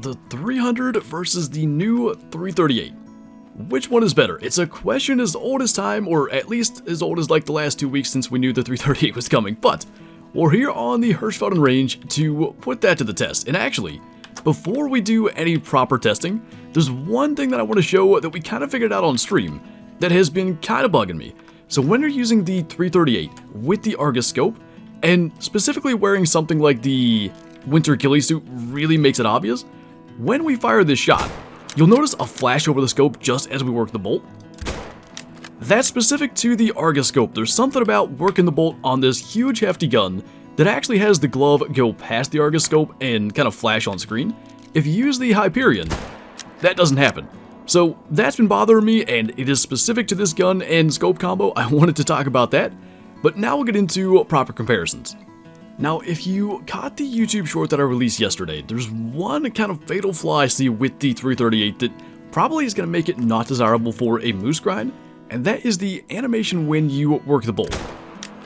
the 300 versus the new 338. Which one is better? It's a question as old as time, or at least as old as like the last 2 weeks since we knew the 338 was coming, but we're here on the Hirschfelden range to put that to the test. And actually, before we do any proper testing, there's one thing that I want to show that we kind of figured out on stream that has been kind of bugging me. So when you're using the 338 with the Argus scope, and specifically wearing something like the winter ghillie suit really makes it obvious, when we fire this shot, you'll notice a flash over the scope just as we work the bolt. That's specific to the Argus scope. There's something about working the bolt on this huge hefty gun that actually has the glove go past the Argus scope and kind of flash on screen. If you use the Hyperion, that doesn't happen. So that's been bothering me, and it is specific to this gun and scope combo. I wanted to talk about that, but now we'll get into proper comparisons. Now, if you caught the YouTube short that I released yesterday, there's one kind of fatal flaw I see with the 338 that probably is going to make it not desirable for a moose grind, and that is the animation when you work the bolt.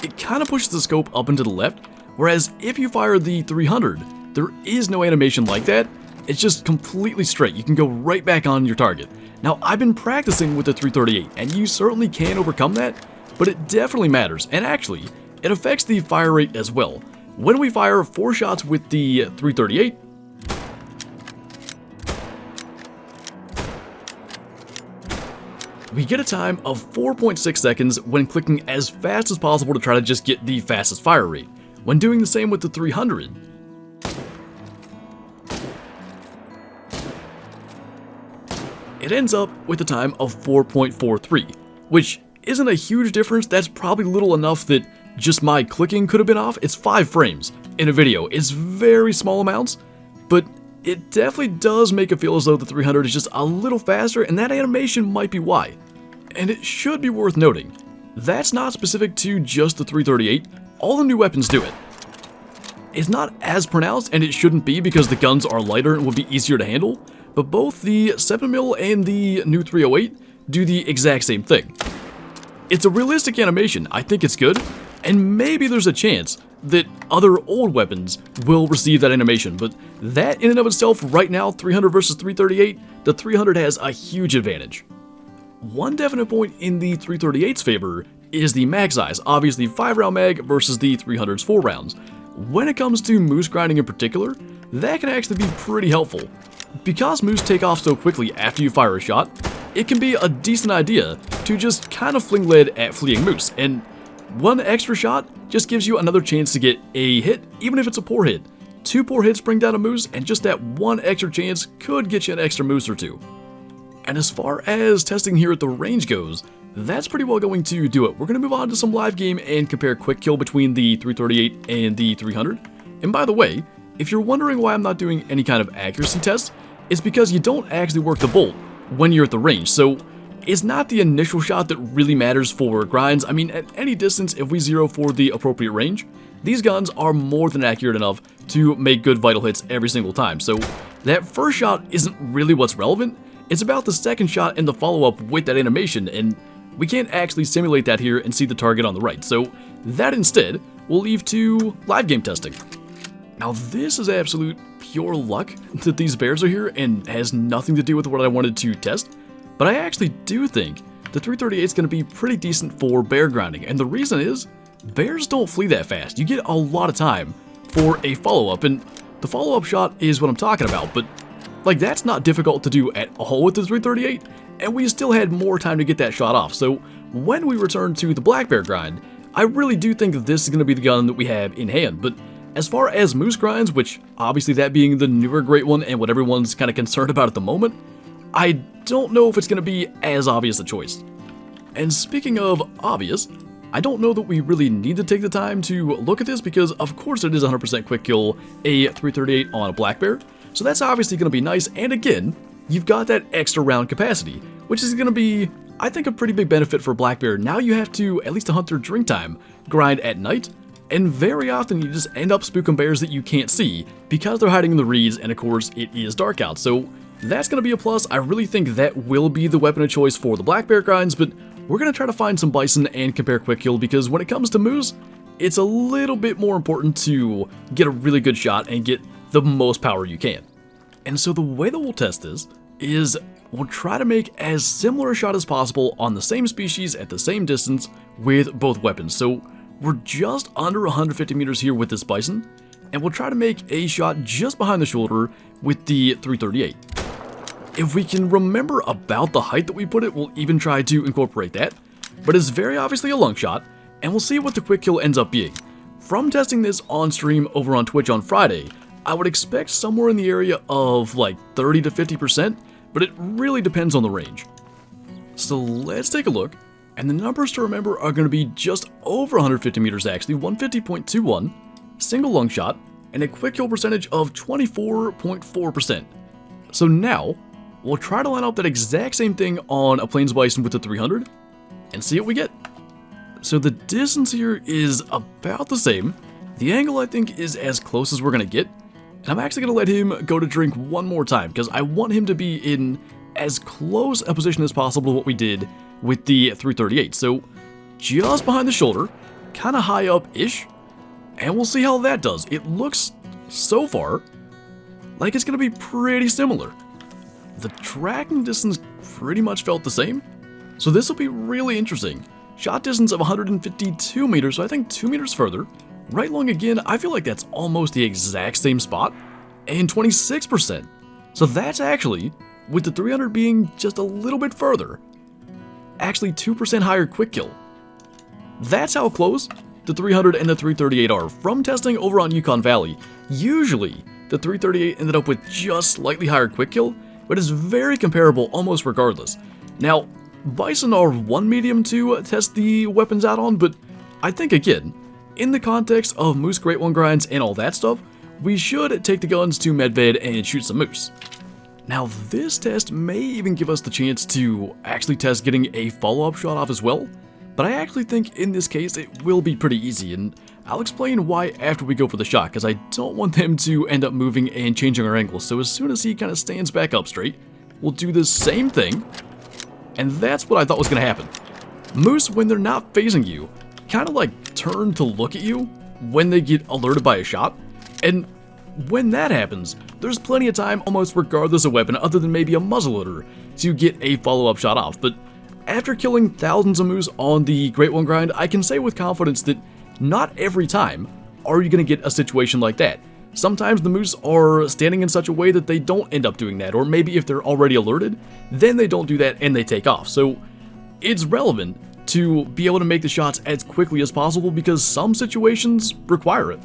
It kind of pushes the scope up and to the left, whereas if you fire the 300, there is no animation like that. It's just completely straight. You can go right back on your target. Now, I've been practicing with the 338, and you certainly can overcome that, but it definitely matters, and actually, it affects the fire rate as well. When we fire 4 shots with the 338, we get a time of 4.6 seconds when clicking as fast as possible to try to just get the fastest fire rate. When doing the same with the 300, it ends up with a time of 4.43, which isn't a huge difference. That's probably little enough that just my clicking could have been off. It's 5 frames in a video. It's very small amounts, but it definitely does make it feel as though the 300 is just a little faster, and that animation might be why. And it should be worth noting, that's not specific to just the 338. All the new weapons do it. It's not as pronounced, and it shouldn't be because the guns are lighter and will be easier to handle, but both the 7mm and the new 308 do the exact same thing. It's a realistic animation. I think it's good, and maybe there's a chance that other old weapons will receive that animation, but that in and of itself, right now, 300 versus 338, the 300 has a huge advantage. One definite point in the 338's favor is the mag size, obviously 5-round mag versus the 300's 4 rounds. When it comes to moose grinding in particular, that can actually be pretty helpful. Because moose take off so quickly after you fire a shot, it can be a decent idea to just kind of fling lead at fleeing moose, and one extra shot just gives you another chance to get a hit, even if it's a poor hit. 2 poor hits bring down a moose, and just that one extra chance could get you an extra moose or 2. And as far as testing here at the range goes, that's pretty well going to do it. We're going to move on to some live game and compare quick kill between the 338 and the 300. And by the way, if you're wondering why I'm not doing any kind of accuracy test, it's because you don't actually work the bolt when you're at the range. So it's not the initial shot that really matters for grinds. I mean, at any distance, if we zero for the appropriate range, these guns are more than accurate enough to make good vital hits every single time. So that first shot isn't really what's relevant. It's about the second shot and the follow-up with that animation, and we can't actually simulate that here and see the target on the right. So that instead, we'll leave to live game testing. Now this is absolute pure luck that these bears are here and has nothing to do with what I wanted to test, but I actually do think the 338 is going to be pretty decent for bear grinding, and the reason is, bears don't flee that fast. You get a lot of time for a follow-up, and the follow-up shot is what I'm talking about, but like that's not difficult to do at all with the 338, and we still had more time to get that shot off. So when we return to the black bear grind, I really do think that this is going to be the gun that we have in hand. But as far as moose grinds, which obviously that being the newer great one and what everyone's kind of concerned about at the moment, I don't know if it's going to be as obvious a choice. And speaking of obvious, I don't know that we really need to take the time to look at this because of course it is 100% quick kill a 338 on a black bear. So that's obviously going to be nice, and again, you've got that extra round capacity, which is going to be, I think, a pretty big benefit for black bear. Now you have to, at least to hunt their drink time, grind at night, and very often you just end up spooking bears that you can't see because they're hiding in the reeds, and of course it is dark out. So that's going to be a plus. I really think that will be the weapon of choice for the black bear grinds, but we're going to try to find some bison and compare quick kill because when it comes to moose, it's a little bit more important to get a really good shot and get the most power you can. And so the way that we'll test this is we'll try to make as similar a shot as possible on the same species at the same distance with both weapons. So we're just under 150 meters here with this bison, and we'll try to make a shot just behind the shoulder with the 338. If we can remember about the height that we put it, we'll even try to incorporate that. But it's very obviously a long shot, and we'll see what the quick kill ends up being. From testing this on stream over on Twitch on Friday, I would expect somewhere in the area of like 30 to 50%, but it really depends on the range. So let's take a look, and the numbers to remember are going to be just over 150 meters actually, 150.21, single lung shot, and a quick kill percentage of 24.4%. So now, we'll try to line up that exact same thing on a Plains Bison with the 300, and see what we get. So the distance here is about the same, the angle I think is as close as we're going to get, and I'm actually going to let him go to drink one more time, because I want him to be in as close a position as possible to what we did with the 338. So just behind the shoulder, kind of high up-ish, and we'll see how that does. It looks, so far, like it's going to be pretty similar. The tracking distance pretty much felt the same, so this will be really interesting. Shot distance of 152 meters, so I think 2 meters further. Right lung again, I feel like that's almost the exact same spot, and 26%. So that's actually, with the 300 being just a little bit further, actually 2% higher quick kill. That's how close the 300 and the 338 are. From testing over on Yukon Valley, usually the 338 ended up with just slightly higher quick kill, but it's very comparable almost regardless. Now, Bison are one medium to test the weapons out on, but I think again, in the context of moose Great One grinds and all that stuff, we should take the guns to Medved and shoot some moose. Now this test may even give us the chance to actually test getting a follow-up shot off as well, but I actually think in this case it will be pretty easy, and I'll explain why after we go for the shot, because I don't want them to end up moving and changing our angle. So as soon as he kind of stands back up straight, we'll do the same thing, and that's what I thought was going to happen. Moose, when they're not phasing you, kind of like turn to look at you when they get alerted by a shot, and when that happens, there's plenty of time almost regardless of weapon other than maybe a muzzleloader to get a follow-up shot off. But after killing thousands of moose on the Great One grind, I can say with confidence that not every time are you going to get a situation like that. Sometimes the moose are standing in such a way that they don't end up doing that, or maybe if they're already alerted, then they don't do that and they take off. So it's relevant to be able to make the shots as quickly as possible because some situations require it.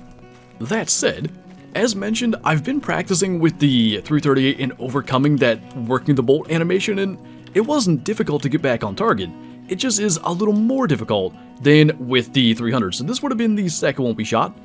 That said, as mentioned, I've been practicing with the 338 and overcoming that working the bolt animation, and it wasn't difficult to get back on target. It just is a little more difficult than with the 300. So this would have been the second one we shot.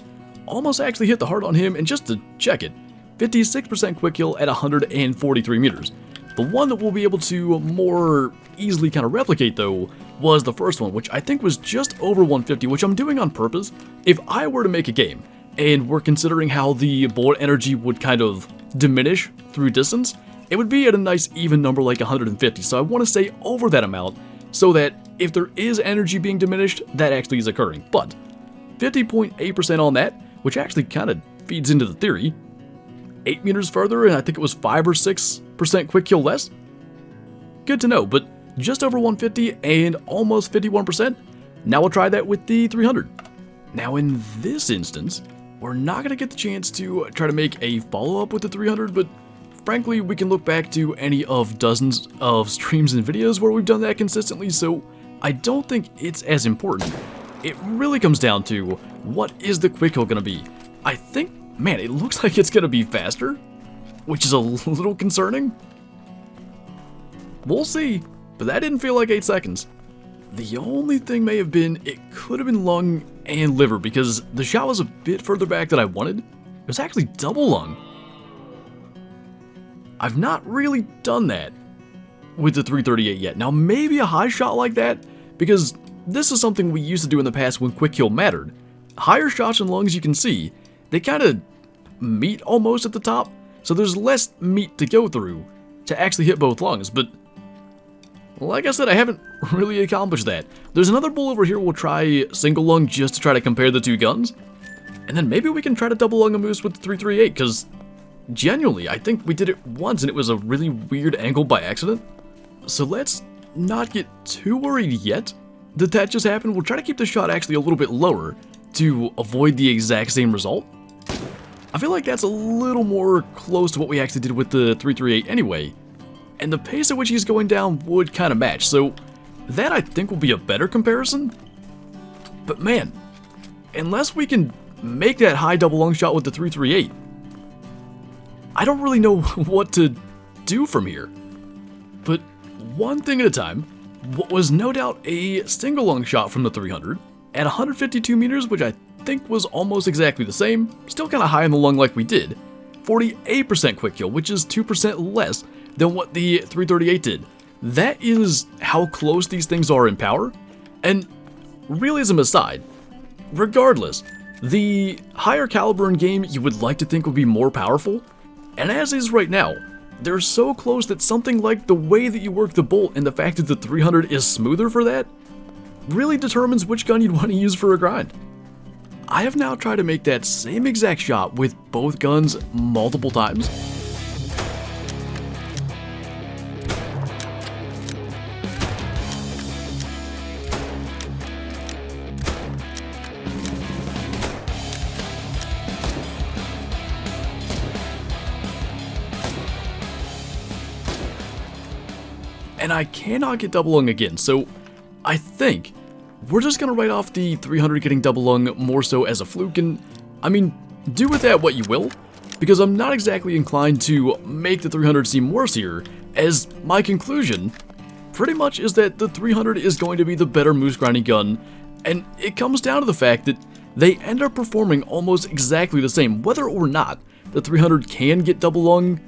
Almost actually hit the heart on him, and just to check it, 56% quick kill at 143 meters. The one that we'll be able to more easily kind of replicate though was the first one, which I think was just over 150, which I'm doing on purpose. If I were to make a game, and we're considering how the bullet energy would kind of diminish through distance, it would be at a nice even number like 150, so I want to stay over that amount so that if there is energy being diminished, that actually is occurring. But 50.8% on that, which actually kind of feeds into the theory, 8 meters further, and I think it was 5 or 6% quick kill less. Good to know, but just over 150 and almost 51%. Now we'll try that with the 300. Now in this instance, we're not going to get the chance to try to make a follow-up with the 300, but frankly, we can look back to any of dozens of streams and videos where we've done that consistently, so I don't think it's as important. It really comes down to what is the quick kill going to be. I think, man, it looks like it's going to be faster, which is a little concerning. We'll see, but that didn't feel like 8 seconds. The only thing may have been, it could have been lung and liver, because the shot was a bit further back than I wanted. It was actually double lung. I've not really done that with the 338 yet. Now maybe a high shot like that, because this is something we used to do in the past when quick kill mattered. Higher shots and lungs, you can see, they kind of meet almost at the top, so there's less meat to go through to actually hit both lungs, but like I said, I haven't really accomplished that. There's another bull over here we'll try single lung just to try to compare the two guns, and then maybe we can try to double lung a moose with the 338, because genuinely, I think we did it once and it was a really weird angle by accident. So let's not get too worried yet that just happened. We'll try to keep the shot actually a little bit lower to avoid the exact same result. I feel like that's a little more close to what we actually did with the 338 anyway, and the pace at which he's going down would kind of match, so that I think will be a better comparison. But man, unless we can make that high double lung shot with the 338, I don't really know what to do from here. But one thing at a time, what was no doubt a single lung shot from the 300 at 152 meters, which I think was almost exactly the same, still kind of high in the lung like we did, 48% quick kill, which is 2% less than what the 338 did. That is how close these things are in power, and realism aside, regardless, the higher caliber in game you would like to think would be more powerful, and as is right now, they're so close that something like the way that you work the bolt and the fact that the 300 is smoother for that really determines which gun you'd want to use for a grind. I have now tried to make that same exact shot with both guns multiple times. And I cannot get double lung again, so I think we're just gonna write off the 300 getting double lung more so as a fluke, and I mean, do with that what you will, because I'm not exactly inclined to make the 300 seem worse here, as my conclusion pretty much is that the 300 is going to be the better moose grinding gun, and it comes down to the fact that they end up performing almost exactly the same, whether or not the 300 can get double lung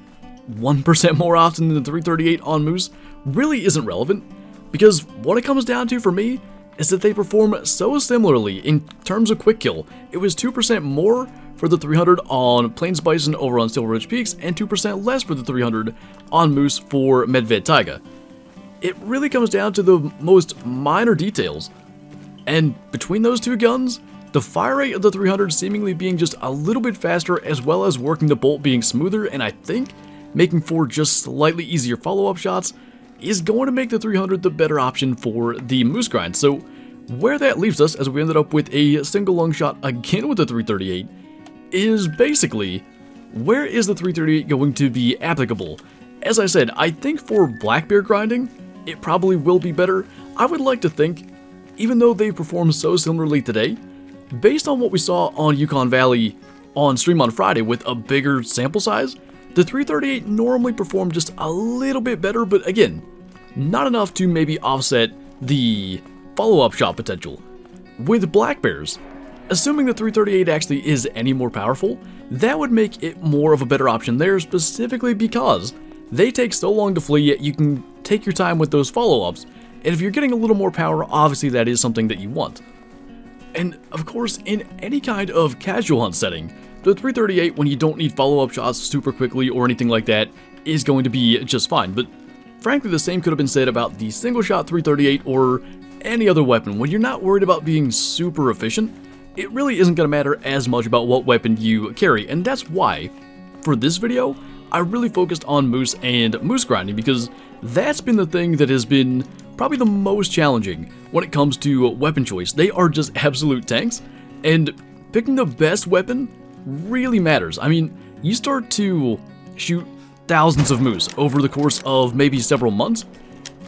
1% more often than the 338 on moose really isn't relevant, because what it comes down to for me is that they perform so similarly in terms of quick kill. It was 2% more for the 300 on Plains Bison over on Silver Ridge Peaks, and 2% less for the 300 on moose for Medved Taiga. It really comes down to the most minor details, and between those two guns, the fire rate of the 300 seemingly being just a little bit faster, as well as working the bolt being smoother, and I think making for just slightly easier follow-up shots, is going to make the 300 the better option for the moose grind. So where that leaves us, as we ended up with a single lung shot again with the 338, is basically, where is the 338 going to be applicable? As I said, I think for Blackbeard grinding, it probably will be better. I would like to think, even though they performed so similarly today, based on what we saw on Yukon Valley on stream on Friday with a bigger sample size, the 338 normally performed just a little bit better, but again, not enough to maybe offset the follow-up shot potential. With Black Bears, assuming the 338 actually is any more powerful, that would make it more of a better option there, specifically because they take so long to flee, yet you can take your time with those follow-ups, and if you're getting a little more power, obviously that is something that you want. And of course, in any kind of casual hunt setting, the 338, when you don't need follow-up shots super quickly or anything like that, is going to be just fine. But frankly, the same could have been said about the single-shot 338 or any other weapon. When you're not worried about being super efficient, it really isn't going to matter as much about what weapon you carry. And that's why, for this video, I really focused on moose and moose grinding, because that's been the thing that has been probably the most challenging when it comes to weapon choice. They are just absolute tanks, and picking the best weapon really matters. I mean, you start to shoot thousands of moose over the course of maybe several months.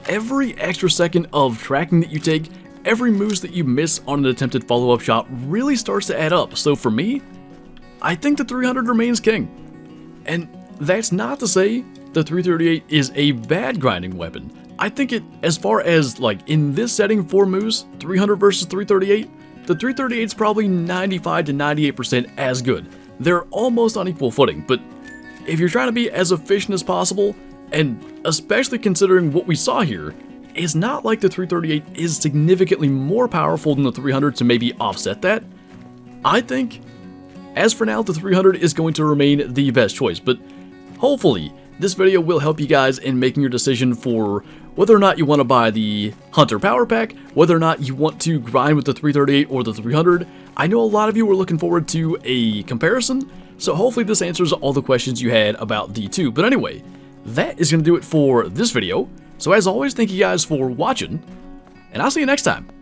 Every extra second of tracking that you take, every moose that you miss on an attempted follow-up shot really starts to add up. So for me, I think the 300 remains king. And that's not to say the 338 is a bad grinding weapon. I think it, as far as like in this setting for moose, 300 versus 338, the 338 is probably 95 to 98% as good. They're almost on equal footing, but if you're trying to be as efficient as possible, and especially considering what we saw here, it's not like the 338 is significantly more powerful than the 300 to maybe offset that. I think, as for now, the 300 is going to remain the best choice, but hopefully this video will help you guys in making your decision for whether or not you want to buy the Hunter Power Pack, whether or not you want to grind with the 338 or the 300. I know a lot of you were looking forward to a comparison, So hopefully this answers all the questions you had about D2. But anyway, that is going to do it for this video. So as always, thank you guys for watching, and I'll see you next time.